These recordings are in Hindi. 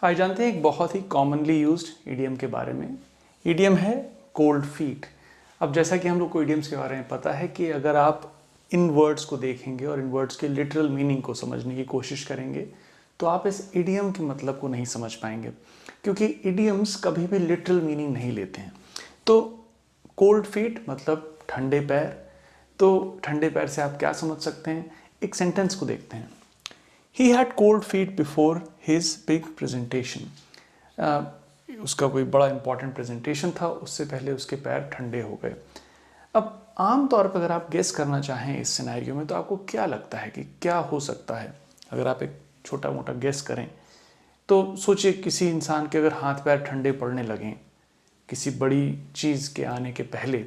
आज जानते हैं एक बहुत ही कॉमनली यूज्ड ईडियम के बारे में। ईडियम है कोल्ड फीट। अब जैसा कि हम लोग को ईडियम्स के बारे में पता है कि अगर आप इन वर्ड्स को देखेंगे और इन वर्ड्स के लिटरल मीनिंग को समझने की कोशिश करेंगे तो आप इस ईडियम के मतलब को नहीं समझ पाएंगे, क्योंकि ईडियम्स कभी भी लिटरल मीनिंग नहीं लेते हैं। तो कोल्ड फीट मतलब ठंडे पैर। तो ठंडे पैर से आप क्या समझ सकते हैं? एक सेंटेंस को देखते हैं। He had cold feet before his big presentation. उसका कोई बड़ा इंपॉर्टेंट प्रेजेंटेशन था, उससे पहले उसके पैर ठंडे हो गए। अब आम तौर पर अगर आप गेस करना चाहें इस सिनेरियो में तो आपको क्या लगता है कि क्या हो सकता है? अगर आप एक छोटा मोटा गेस करें तो सोचिए किसी इंसान के अगर हाथ पैर ठंडे पड़ने लगें किसी बड़ी चीज़ के आने के पहले।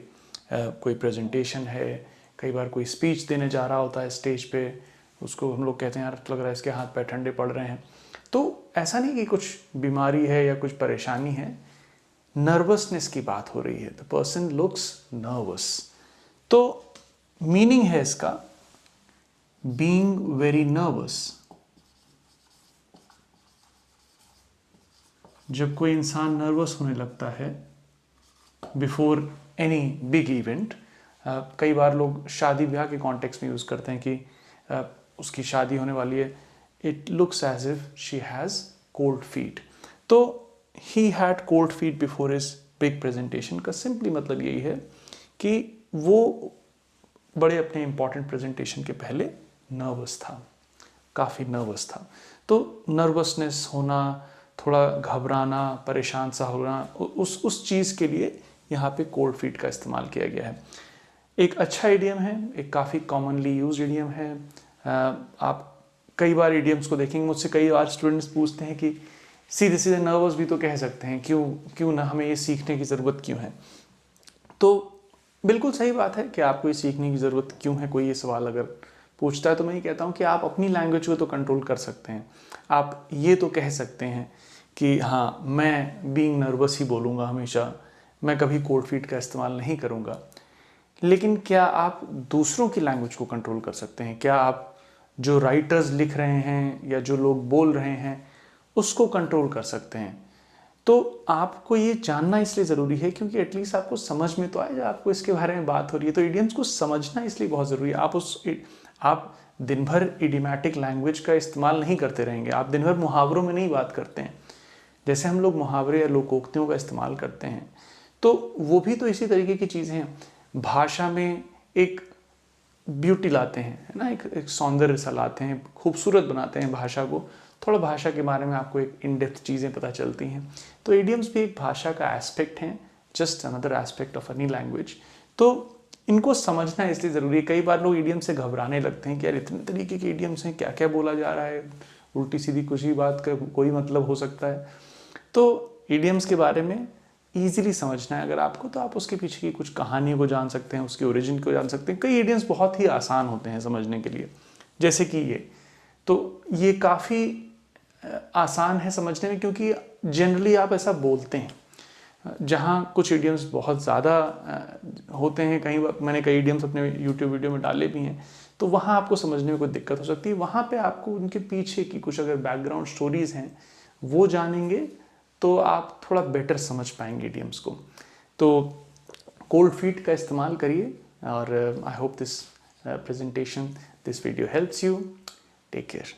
कोई प्रेजेंटेशन है, कई बार कोई स्पीच देने जा रहा होता है स्टेज पे, उसको हम लोग कहते हैं यार लग रहा है इसके हाथ पैर ठंडे पड़ रहे हैं। तो ऐसा नहीं कि कुछ बीमारी है या कुछ परेशानी है, नर्वसनेस की बात हो रही है। The person looks nervous. तो मीनिंग है इसका बीइंग वेरी नर्वस। जब कोई इंसान नर्वस होने लगता है बिफोर एनी बिग इवेंट, कई बार लोग शादी ब्याह के कॉन्टेक्स्ट में यूज़ करते हैं कि उसकी शादी होने वाली है, it looks as if she has cold feet. तो he had cold feet before his big presentation का सिंपली मतलब यही है कि वो बड़े अपने इंपॉर्टेंट प्रेजेंटेशन के पहले नर्वस था, काफ़ी नर्वस था। तो नर्वसनेस होना, थोड़ा घबराना, परेशान सा होना, उस चीज़ के लिए यहाँ पे कोल्ड फीट का इस्तेमाल किया गया है। एक अच्छा इडियम है, एक काफ़ी कॉमनली यूज्ड इडियम है। आप कई बार इडियम्स को देखेंगे, मुझसे कई बार स्टूडेंट्स पूछते हैं कि सीधे सीधे नर्वस भी तो कह सकते हैं, क्यों ना, हमें ये सीखने की ज़रूरत क्यों है? तो बिल्कुल सही बात है कि आपको ये सीखने की ज़रूरत क्यों है। कोई ये सवाल अगर पूछता है तो मैं ये कहता हूँ कि आप अपनी लैंग्वेज को तो कंट्रोल कर सकते हैं। आप ये तो कह सकते हैं कि हाँ, मैं बीइंग नर्वस ही बोलूँगा हमेशा, मैं कभी कोल्ड फीट का इस्तेमाल नहीं करूँगा। लेकिन क्या आप दूसरों की लैंग्वेज को कंट्रोल कर सकते हैं? क्या आप जो राइटर्स लिख रहे हैं या जो लोग बोल रहे हैं उसको कंट्रोल कर सकते हैं? तो आपको ये जानना इसलिए ज़रूरी है क्योंकि एटलीस्ट आपको समझ में तो आए, जब आपको इसके बारे में बात हो रही है। तो इडियम्स को समझना इसलिए बहुत ज़रूरी है। आप दिन भर इडियमैटिक लैंग्वेज का इस्तेमाल नहीं करते रहेंगे, आप दिन भर मुहावरों में नहीं बात करते हैं। जैसे हम लोग मुहावरे या लोकोक्तियों का इस्तेमाल करते हैं तो वो भी तो इसी तरीके की चीज़ें हैं। भाषा में एक ब्यूटी लाते हैं, है ना, एक सौंदर्य सा लाते हैं, खूबसूरत बनाते हैं भाषा को। थोड़ा भाषा के बारे में आपको एक इन डेप्थ चीज़ें पता चलती हैं। तो इडियम्स भी एक भाषा का एस्पेक्ट हैं, just another aspect of any language. तो इनको समझना इसलिए ज़रूरी है। कई बार लोग इडियम से घबराने लगते हैं कि यार इतने तरीके के इडियम्स हैं, क्या क्या बोला जा रहा है, उल्टी सीधी कुछ ही बात का कोई मतलब हो सकता है। तो इडियम्स के बारे में ईजिली समझना है अगर आपको, तो आप उसके पीछे की कुछ कहानियों को जान सकते हैं, उसके ओरिजिन को जान सकते हैं। कई इडियम्स बहुत ही आसान होते हैं समझने के लिए, जैसे कि ये काफ़ी आसान है समझने में क्योंकि जनरली आप ऐसा बोलते हैं। जहाँ कुछ इडियम्स बहुत ज़्यादा होते हैं, मैंने कई इडियम्स अपने यूट्यूब वीडियो में डाले भी हैं, तो वहाँ आपको समझने में कोई दिक्कत हो सकती है। वहाँ पे आपको उनके पीछे की कुछ अगर बैकग्राउंड स्टोरीज़ हैं वो जानेंगे तो आप थोड़ा बेटर समझ पाएंगे इडियम्स को। तो कोल्ड फीट का इस्तेमाल करिए और I hope this video helps you. Take care.